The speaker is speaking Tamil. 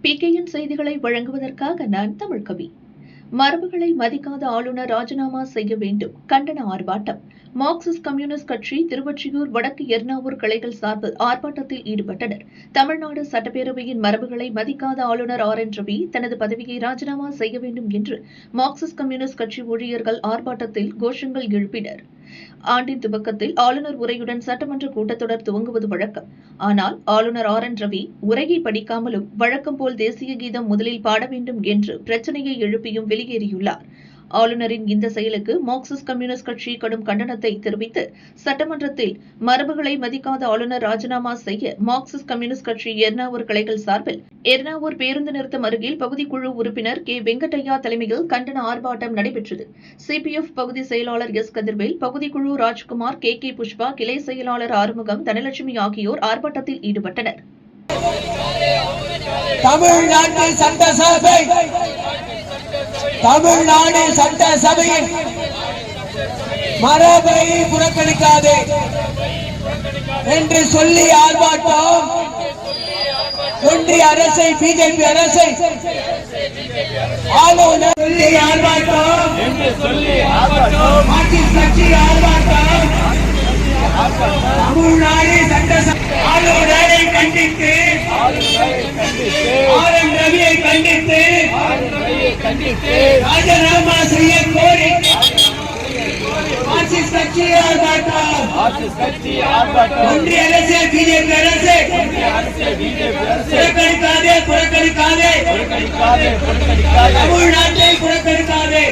PKN செய்திகளை வழங்குவதற்காக நான் தமிழ்கவி. மரபுகளை மதிக்காத ஆளுநர் ராஜினாமா செய்ய வேண்டும். கண்டன ஆர்ப்பாட்டம். மார்க்சிஸ்ட் கம்யூனிஸ்ட் கட்சி திருவொற்றியூர் வடக்கு எர்ணாவூர் கிளைகள் சார்பில் ஆர்ப்பாட்டத்தில் ஈடுபட்டனர். தமிழ்நாடு சட்டப்பேரவையின் மரபுகளை மதிக்காத ஆளுநர் RN ரவி தனது பதவியை ராஜினாமா செய்ய வேண்டும் என்று மார்க்சிஸ்ட் கம்யூனிஸ்ட் கட்சி ஊழியர்கள் ஆர்ப்பாட்டத்தில் கோஷங்கள் எழுப்பினர். ஆண்டின் துவக்கத்தில் ஆளுநர் உரையுடன் சட்டமன்ற கூட்டத்தொடர் துவங்குவது வழக்கம். ஆனால் ஆளுநர் RN ரவி உரையை படிக்காமலும் வழக்கம் போல் தேசிய கீதம் முதலில் பாட வேண்டும் என்று பிரச்சனையை எழுப்பியும் வெளியேறியுள்ளார். ஆளுநரின் இந்த செயலுக்கு மார்க்சிஸ்ட் கம்யூனிஸ்ட் கட்சி கடும் கண்டனத்தை தெரிவித்து சட்டமன்றத்தில் மரபுகளை மதிக்காத ஆளுநர் ராஜினாமா செய்ய மார்க்சிஸ்ட் கம்யூனிஸ்ட் கட்சி எர்ணாவூர் கிளைகள் சார்பில் எர்ணாவூர் பேருந்து நிறுத்தம் அருகில் பகுதிக்குழு உறுப்பினர் K. வெங்கட்டையா தலைமையில் கண்டன ஆர்ப்பாட்டம் நடைபெற்றது. CPF பகுதி செயலாளர் S. கதிர்வேல், பகுதிக்குழு ராஜ்குமார், KK புஷ்பா, கிளை செயலாளர் ஆறுமுகம், தனலட்சுமி ஆகியோர் ஆர்ப்பாட்டத்தில் ஈடுபட்டனர். தமிழ்நாடு சட்டசபையின் மரபை புறக்கணிக்காதே என்று சொல்லி ஆர்ப்பாட்டம். ஒன்றிய அரசை, BJP அரசை ஆளுநர் சொல்லி ஆர்ப்பாட்டம். மார்க்சிஸ்ட் கட்சி ஆர்ப்பாட்டம். தமிழ்நாடு சட்டசபை ஆளுநரை கண்டித்து, RN ரவியை கண்டித்து ராஜினாமா செய்ய கோரி மார்க்சிஸ்ட் கட்சி ஆர்ப்பாட்டம். ஒன்றிய அரசு, BJP அரசு புறக்கணிக்காதே. தமிழ்நாட்டை புறக்கணிக்காதே.